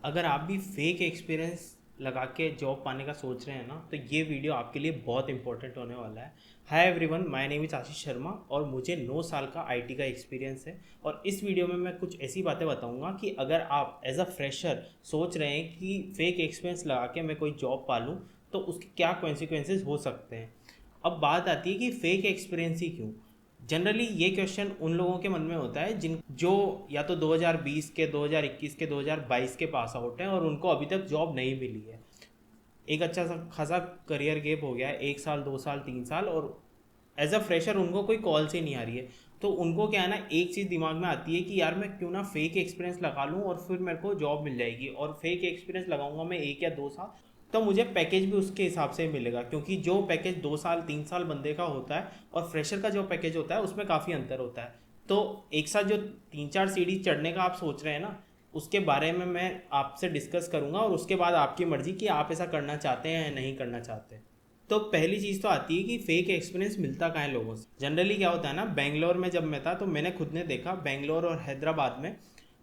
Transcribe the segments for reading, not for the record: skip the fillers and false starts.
अगर आप भी फेक एक्सपीरियंस लगा के जॉब पाने का सोच रहे हैं ना, तो ये वीडियो आपके लिए बहुत इंपॉर्टेंट होने वाला है। Hi everyone, my name is Ashish Sharma और मुझे 9 साल का आईटी का एक्सपीरियंस है। और इस वीडियो में मैं कुछ ऐसी बातें बताऊंगा कि अगर आप एज अ फ्रेशर सोच रहे हैं कि फेक एक्सपीरियंस लगा के मैं कोई जॉब पालूँ, तो उसके क्या कॉन्सिक्वेंसेज हो सकते हैं। अब बात आती है कि फेक एक्सपीरियंस ही क्यों। जनरली ये क्वेश्चन उन लोगों के मन में होता है जिन जो या तो 2020 के, 2021 के, 2022 के पास आउट हैं और उनको अभी तक जॉब नहीं मिली है। एक अच्छा सा खासा करियर गैप हो गया है, 1 साल, 2 साल, 3 साल, और एज अ फ्रेशर उनको कोई कॉल से नहीं आ रही है। तो उनको क्या है ना, एक चीज़ दिमाग में आती है कि यार मैं क्यों ना फेक एक्सपीरियंस लगा लूँ और फिर मेरे को जॉब मिल जाएगी। और फेक एक्सपीरियंस लगाऊंगा मैं 1 या 2 साल, तो मुझे पैकेज भी उसके हिसाब से मिलेगा, क्योंकि जो पैकेज 2 साल 3 साल बंदे का होता है और फ्रेशर का जो पैकेज होता है उसमें काफ़ी अंतर होता है। तो एक साथ जो 3 4 सीढ़ी चढ़ने का आप सोच रहे हैं ना, उसके बारे में मैं आपसे डिस्कस करूंगा और उसके बाद आपकी मर्जी कि आप ऐसा करना चाहते हैं या नहीं करना चाहते। तो पहली चीज़ तो आती है कि फेक एक्सपीरियंस मिलता कहाँ है लोगों से। जनरली क्या होता है ना, बेंगलोर में जब मैं था तो मैंने खुद ने देखा, बेंगलोर और हैदराबाद में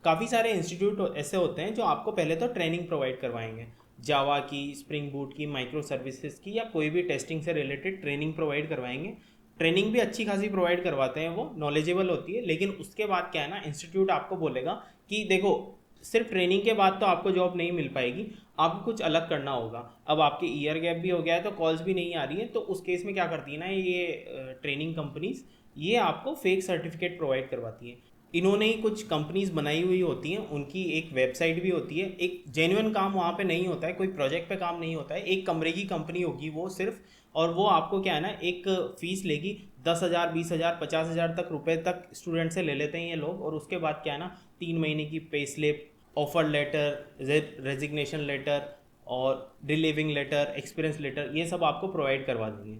काफ़ी सारे इंस्टीट्यूट ऐसे होते हैं जो आपको पहले तो ट्रेनिंग प्रोवाइड करवाएंगे। जावा की, स्प्रिंग बूट की, माइक्रो सर्विसेज की, या कोई भी टेस्टिंग से रिलेटेड ट्रेनिंग प्रोवाइड करवाएंगे। ट्रेनिंग भी अच्छी खासी प्रोवाइड करवाते हैं, वो नॉलेजेबल होती है। लेकिन उसके बाद क्या है ना, इंस्टीट्यूट आपको बोलेगा कि देखो, सिर्फ ट्रेनिंग के बाद तो आपको जॉब नहीं मिल पाएगी, आपको कुछ अलग करना होगा। अब आपके ईयर गैप भी हो गया है तो कॉल्स भी नहीं आ रही है, तो उस केस में क्या करती है ना ये ट्रेनिंग कंपनीज, ये आपको फेक सर्टिफिकेट प्रोवाइड करवाती है। इन्होंने ही कुछ कंपनीज बनाई हुई होती हैं, उनकी एक वेबसाइट भी होती है। एक जेन्युइन काम वहाँ पे नहीं होता है, कोई प्रोजेक्ट पे काम नहीं होता है, एक कमरे की कंपनी होगी वो सिर्फ। और वो आपको क्या है ना, एक फीस लेगी 10,000, 20,000, 50,000 तक रुपए तक स्टूडेंट से ले लेते हैं ये लोग। और उसके बाद क्या है ना, 3 महीने की pay slip, offer letter, resignation letter और रिलीविंग लेटर, एक्सपीरियंस लेटर, ये सब आपको प्रोवाइड करवा देंगे।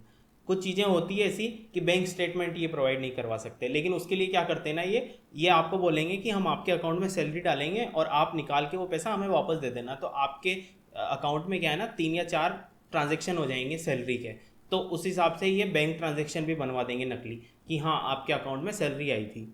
कुछ चीज़ें होती है ऐसी कि बैंक स्टेटमेंट ये प्रोवाइड नहीं करवा सकते, लेकिन उसके लिए क्या करते हैं ना, ये आपको बोलेंगे कि हम आपके अकाउंट में सैलरी डालेंगे और आप निकाल के वो पैसा हमें वापस दे देना। तो आपके अकाउंट में क्या है ना, 3 या 4 ट्रांजेक्शन हो जाएंगे सैलरी के। तो उस हिसाब से ये बैंक ट्रांजेक्शन भी बनवा देंगे नकली, कि हाँ आपके अकाउंट में सैलरी आई थी।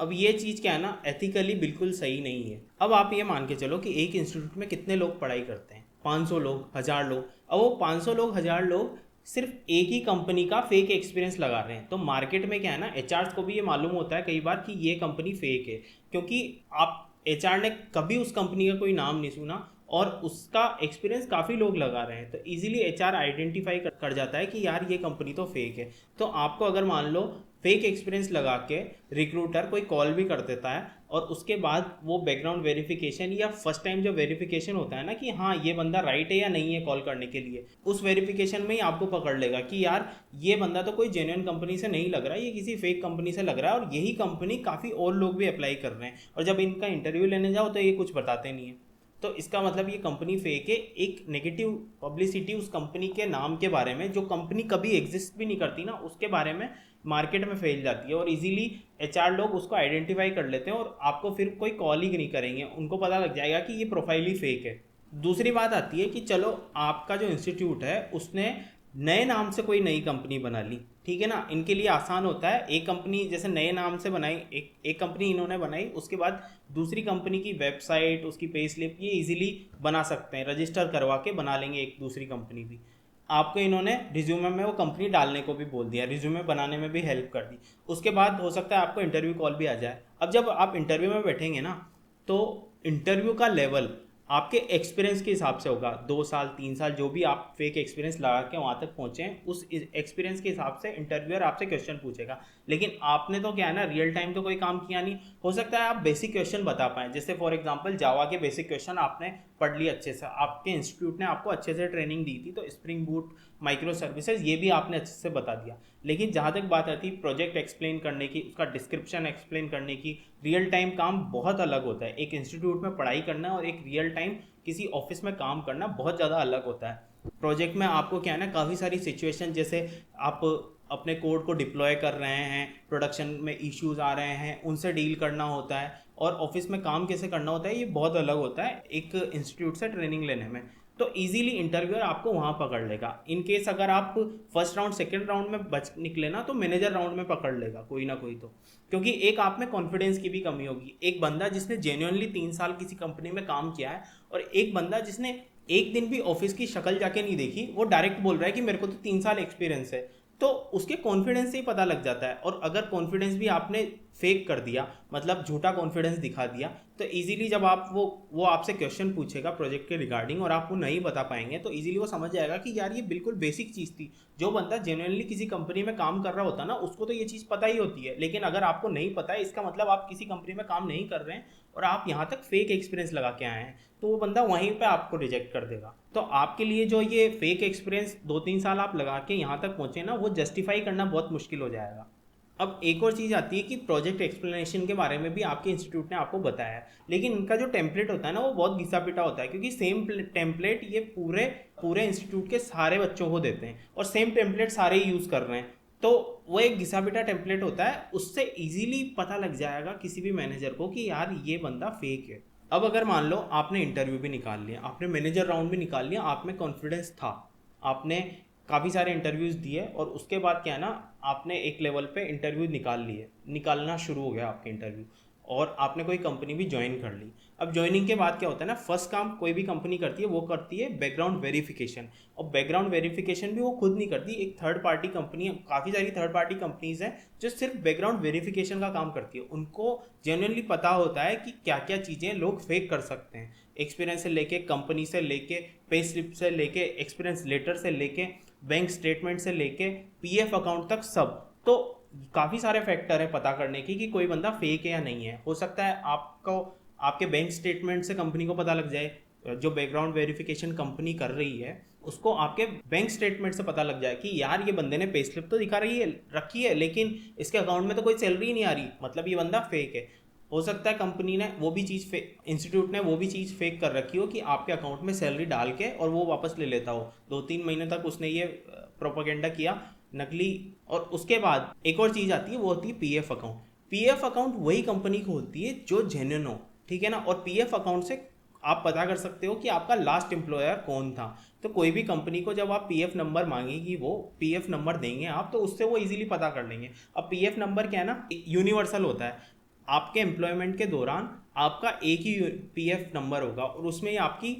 अब ये चीज़ क्या है ना, एथिकली बिल्कुल सही नहीं है। अब आप ये मान के चलो कि एक इंस्टीट्यूट में कितने लोग पढ़ाई करते हैं, 500 लोग, 1000 लोग। अब वो 500 लोग, 1000 लोग सिर्फ एक ही कंपनी का फेक एक्सपीरियंस लगा रहे हैं, तो मार्केट में क्या है ना, एचआर को भी ये मालूम होता है कई बार कि ये कंपनी फेक है। क्योंकि आप एचआर ने कभी उस कंपनी का कोई नाम नहीं सुना और उसका एक्सपीरियंस काफ़ी लोग लगा रहे हैं, तो इजीली एचआर आइडेंटिफाई कर जाता है कि यार ये कंपनी तो फेक है। तो आपको अगर मान लो फेक एक्सपीरियंस लगा के रिक्रूटर कोई कॉल भी कर देता है, और उसके बाद वो बैकग्राउंड वेरिफिकेशन या फर्स्ट टाइम जो वेरिफिकेशन होता है ना कि हाँ ये बंदा राइट है या नहीं है कॉल करने के लिए, उस वेरिफिकेशन में ही आपको पकड़ लेगा कि यार ये बंदा तो कोई जेन्युइन कंपनी से नहीं लग रहा है, ये किसी फेक कंपनी से लग रहा है। और यही कंपनी काफ़ी और लोग भी अप्लाई कर रहे हैं, और जब इनका इंटरव्यू लेने जाओ तो ये कुछ बताते नहीं है। तो इसका मतलब ये कंपनी फेक है। एक नेगेटिव पब्लिसिटी उस कंपनी के नाम के बारे में, जो कंपनी कभी एग्जिस्ट भी नहीं करती ना, उसके बारे में मार्केट में फैल जाती है, और इजीली एचआर लोग उसको आइडेंटिफाई कर लेते हैं और आपको फिर कोई कॉल ही नहीं करेंगे, उनको पता लग जाएगा कि ये प्रोफाइल ही फेक है। दूसरी बात आती है कि चलो आपका जो इंस्टीट्यूट है उसने नए नाम से कोई नई कंपनी बना ली, ठीक है ना, इनके लिए आसान होता है। एक कंपनी जैसे नए नाम से बनाई, एक कंपनी इन्होंने बनाई, उसके बाद दूसरी कंपनी की वेबसाइट, उसकी पे स्लिप, ये इजीली बना सकते हैं, रजिस्टर करवा के बना लेंगे एक दूसरी कंपनी भी। आपको इन्होंने रिज्यूमे में वो कंपनी डालने को भी बोल दिया, रिज्यूमे बनाने में भी हेल्प कर दी। उसके बाद हो सकता है आपको इंटरव्यू कॉल भी आ जाए। अब जब आप इंटरव्यू में बैठेंगे ना, तो इंटरव्यू का लेवल आपके एक्सपीरियंस के हिसाब से होगा। 2 साल 3 साल जो भी आप फेक एक्सपीरियंस लगा के वहाँ तक पहुँचे हैं, उस एक्सपीरियंस के हिसाब से इंटरव्यूअर आपसे क्वेश्चन पूछेगा। लेकिन आपने तो क्या है ना, रियल टाइम तो कोई काम किया नहीं। हो सकता है आप बेसिक क्वेश्चन बता पाएँ, जैसे फॉर एग्जांपल जावा के बेसिक क्वेश्चन आपने पढ़ लिए अच्छे से, आपके इंस्टीट्यूट ने आपको अच्छे से ट्रेनिंग दी थी, तो स्प्रिंग बूट, माइक्रो सर्विसेज, ये भी आपने अच्छे से बता दिया। लेकिन जहाँ तक बात आती है प्रोजेक्ट एक्सप्लेन करने की, उसका डिस्क्रिप्शन एक्सप्लेन करने की, रियल टाइम काम बहुत अलग होता है। एक इंस्टीट्यूट में पढ़ाई करना और एक रियल टाइम किसी ऑफिस में काम करना बहुत ज़्यादा अलग होता है। प्रोजेक्ट में आपको क्या है ना, काफ़ी सारी सिचुएशन, जैसे आप अपने कोड को डिप्लॉय कर रहे हैं, प्रोडक्शन में इश्यूज आ रहे हैं, उनसे डील करना होता है, और ऑफिस में काम कैसे करना होता है, ये बहुत अलग होता है एक इंस्टीट्यूट से ट्रेनिंग लेने में। तो इजीली इंटरव्यूअर आपको वहाँ पकड़ लेगा। इन केस अगर आप फर्स्ट राउंड सेकंड राउंड में बच निकले ना, तो मैनेजर राउंड में पकड़ लेगा कोई ना कोई। तो क्योंकि एक आप में कॉन्फिडेंस की भी कमी होगी। एक बंदा जिसने जेन्युइनली 3 साल किसी कंपनी में काम किया है, और एक बंदा जिसने एक दिन भी ऑफिस की शक्ल जाके नहीं देखी, वो डायरेक्ट बोल रहा है कि मेरे को तो 3 साल एक्सपीरियंस है, तो उसके कॉन्फिडेंस से ही पता लग जाता है। और अगर कॉन्फिडेंस भी आपने फेक कर दिया, मतलब झूठा कॉन्फिडेंस दिखा दिया, तो इजीली जब आप वो आपसे क्वेश्चन पूछेगा प्रोजेक्ट के रिगार्डिंग और आप वो नहीं बता पाएंगे, तो इजीली वो समझ जाएगा कि यार ये बिल्कुल बेसिक चीज़ थी। जो बंदा जेन्युइनली किसी कंपनी में काम कर रहा होता है ना, उसको तो ये चीज़ पता ही होती है। लेकिन अगर आपको नहीं पता है, इसका मतलब आप किसी कंपनी में काम नहीं कर रहे हैं और आप यहाँ तक फेक एक्सपीरियंस लगा के आए हैं, तो वो बंदा वहीं पे आपको रिजेक्ट कर देगा। तो आपके लिए जो ये फेक एक्सपीरियंस 2-3 साल आप लगा के यहाँ तक पहुँचे ना, वो जस्टिफाई करना बहुत मुश्किल हो जाएगा। अब एक और चीज़ आती है कि प्रोजेक्ट एक्सप्लेनेशन के बारे में भी आपके इंस्टीट्यूट ने आपको बताया है, लेकिन इनका जो टेम्पलेट होता है ना, वो बहुत घिसा पिटा होता है, क्योंकि सेम टेम्पलेट ये पूरे पूरे इंस्टीट्यूट के सारे बच्चों को देते हैं और सेम टेम्पलेट सारे ही यूज़ कर रहे हैं। तो वो एक घिसा पिटा टेम्पलेट होता है, उससे इजीली पता लग जाएगा किसी भी मैनेजर को कि यार ये बंदा फेक है। अब अगर मान लो आपने इंटरव्यू भी निकाल लिया, आपने मैनेजर राउंड भी निकाल लिया, आप में कॉन्फिडेंस था, आपने काफ़ी सारे इंटरव्यूज़ दिए, और उसके बाद क्या है ना, आपने एक लेवल पे इंटरव्यू निकालना शुरू हो गया आपके इंटरव्यू, और आपने कोई कंपनी भी ज्वाइन कर ली। अब ज्वाइनिंग के बाद क्या होता है ना, फर्स्ट काम कोई भी कंपनी करती है, वो करती है बैकग्राउंड वेरिफिकेशन। और बैकग्राउंड वेरिफिकेशन भी वो खुद नहीं करती, एक थर्ड पार्टी कंपनी, काफ़ी सारी थर्ड पार्टी कंपनीज हैं जो सिर्फ बैकग्राउंड वेरिफिकेशन का काम करती है। उनको जेन्युइनली पता होता है कि क्या क्या चीज़ें लोग फेक कर सकते हैं, एक्सपीरियंस से लेके, कंपनी से लेके, पे स्लिप से लेके, एक्सपीरियंस लेटर से लेके, बैंक स्टेटमेंट से लेके, पीएफ अकाउंट तक सब। तो काफ़ी सारे फैक्टर है पता करने की कि कोई बंदा फेक है या नहीं है। हो सकता है आपको आपके बैंक स्टेटमेंट से कंपनी को पता लग जाए, जो बैकग्राउंड वेरिफिकेशन कंपनी कर रही है उसको आपके बैंक स्टेटमेंट से पता लग जाए कि यार ये बंदे ने पे स्लिप तो दिखा रखी है, लेकिन इसके अकाउंट में तो कोई सैलरी नहीं आ रही, मतलब ये बंदा फेक है। हो सकता है कंपनी ने वो भी चीज़ इंस्टीट्यूट ने वो भी चीज़ फेक कर रखी हो कि आपके अकाउंट में सैलरी डाल के और वो वापस ले लेता हो। 2-3 महीने तक उसने ये प्रोपागेंडा किया नकली। और उसके बाद एक और चीज़ आती है, वो होती है पीएफ अकाउंट। पीएफ अकाउंट वही कंपनी को होती है जो जेन्युइन हो, ठीक है ना। और पीएफ अकाउंट से आप पता कर सकते हो कि आपका लास्ट एम्प्लॉयर कौन था। तो कोई भी कंपनी को जब आप पीएफ नंबर मांगेगी, वो पीएफ नंबर देंगे आप, तो उससे वो इजीली पता कर लेंगे। अब पीएफ नंबर क्या है ना, यूनिवर्सल होता है। आपके एम्प्लॉयमेंट के दौरान आपका एक ही पीएफ नंबर होगा, और उसमें ही आपकी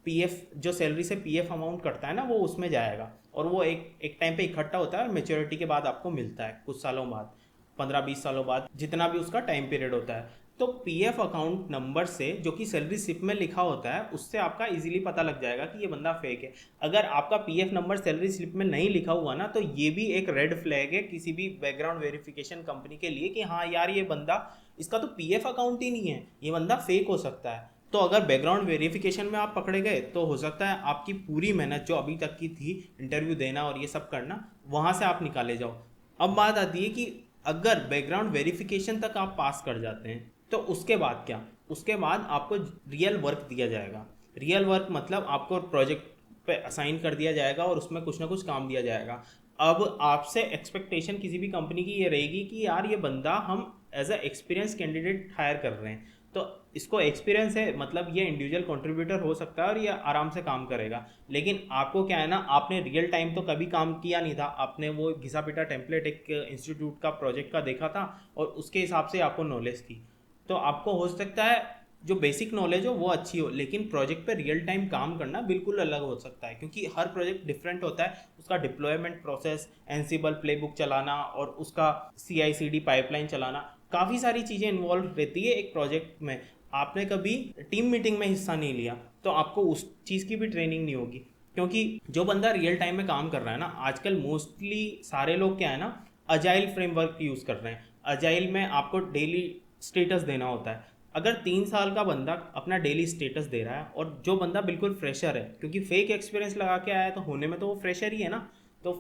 पीएफ जो सैलरी से पीएफ अमाउंट कटता है ना, वो उसमें जाएगा। और वो एक टाइम पे इकट्ठा होता है और मेच्योरिटी के बाद आपको मिलता है, कुछ सालों बाद, 15-20 सालों बाद, जितना भी उसका टाइम पीरियड होता है। तो पीएफ अकाउंट नंबर से, जो कि सैलरी स्लिप में लिखा होता है, उससे आपका इजीली पता लग जाएगा कि ये बंदा फेक है। अगर आपका पीएफ नंबर सैलरी स्लिप में नहीं लिखा हुआ ना, तो ये भी एक रेड फ्लैग है किसी भी बैकग्राउंड वेरिफिकेशन कंपनी के लिए कि हाँ यार ये बंदा, इसका तो पीएफ अकाउंट ही नहीं है, ये बंदा फेक हो सकता है। तो अगर बैकग्राउंड वेरिफिकेशन में आप पकड़े गए, तो हो सकता है आपकी पूरी मेहनत जो अभी तक की थी, इंटरव्यू देना और ये सब करना, वहाँ से आप निकाले जाओ। अब बात आती है कि अगर बैकग्राउंड वेरिफिकेशन तक आप पास कर जाते हैं, तो उसके बाद क्या, उसके बाद आपको रियल वर्क दिया जाएगा। रियल वर्क मतलब आपको प्रोजेक्ट पे असाइन कर दिया जाएगा और उसमें कुछ ना कुछ काम दिया जाएगा। अब आपसे एक्सपेक्टेशन किसी भी कंपनी की ये रहेगी कि यार ये बंदा हम as a experience candidate hire कर रहे हैं, तो इसको एक्सपीरियंस है, मतलब ये इंडिविजुअल कंट्रीब्यूटर हो सकता है और ये आराम से काम करेगा। लेकिन आपको क्या है ना, आपने रियल टाइम तो कभी काम किया नहीं था, आपने वो घिसा पिटा टेम्पलेट एक इंस्टीट्यूट का प्रोजेक्ट का देखा था और उसके हिसाब से आपको नॉलेज थी। तो आपको हो सकता है जो बेसिक नॉलेज हो वो अच्छी हो, लेकिन प्रोजेक्ट पे रियल टाइम काम करना बिल्कुल अलग हो सकता है, क्योंकि हर प्रोजेक्ट डिफरेंट होता है। उसका डिप्लॉयमेंट प्रोसेस, एंसिबल प्लेबुक चलाना और उसका CI/CD पाइपलाइन चलाना, काफ़ी सारी चीज़ें इन्वॉल्व रहती है एक प्रोजेक्ट में। आपने कभी टीम मीटिंग में हिस्सा नहीं लिया, तो आपको उस चीज़ की भी ट्रेनिंग नहीं होगी। क्योंकि जो बंदा रियल टाइम में काम कर रहा है ना, आजकल मोस्टली सारे लोग क्या है ना, अजाइल फ्रेमवर्क यूज़ कर रहे हैं। अजाइल में आपको डेली स्टेटस देना होता है। अगर 3 साल का बंदा अपना डेली स्टेटस दे रहा है, और जो बंदा बिल्कुल फ्रेशर है, क्योंकि फेक एक्सपीरियंस लगा के आया है, तो होने में तो वो फ्रेशर ही है ना, तो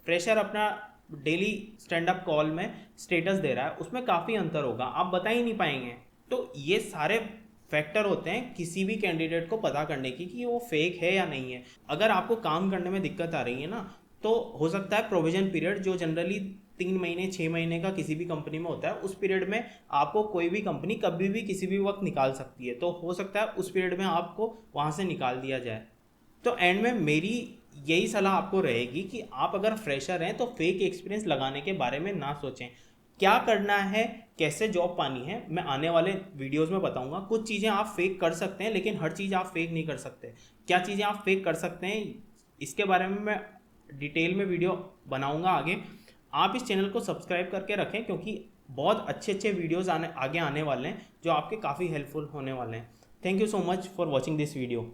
फ्रेशर अपना डेली स्टैंड अप कॉल में स्टेटस दे रहा है, उसमें काफ़ी अंतर होगा, आप बता ही नहीं पाएंगे। तो ये सारे फैक्टर होते हैं किसी भी कैंडिडेट को पता करने की कि वो फेक है या नहीं है। अगर आपको काम करने में दिक्कत आ रही है ना, तो हो सकता है प्रोविजन पीरियड, जो जनरली 3 महीने 6 महीने का किसी भी कंपनी में होता है, उस पीरियड में आपको कोई भी कंपनी कभी भी किसी भी वक्त निकाल सकती है। तो हो सकता है उस पीरियड में आपको वहाँ से निकाल दिया जाए। तो एंड में मेरी यही सलाह आपको रहेगी कि आप अगर फ्रेशर हैं तो फेक एक्सपीरियंस लगाने के बारे में ना सोचें। क्या करना है, कैसे जॉब पानी है, मैं आने वाले वीडियोस में बताऊंगा। कुछ चीज़ें आप फेक कर सकते हैं लेकिन हर चीज़ आप फेक नहीं कर सकते। क्या चीज़ें आप फेक कर सकते हैं इसके बारे में मैं डिटेल में वीडियो बनाऊंगा आगे। आप इस चैनल को सब्सक्राइब करके रखें क्योंकि बहुत अच्छे अच्छे वीडियोस आगे आने वाले हैं जो आपके काफ़ी हेल्पफुल होने वाले हैं। Thank you so much for watching this video.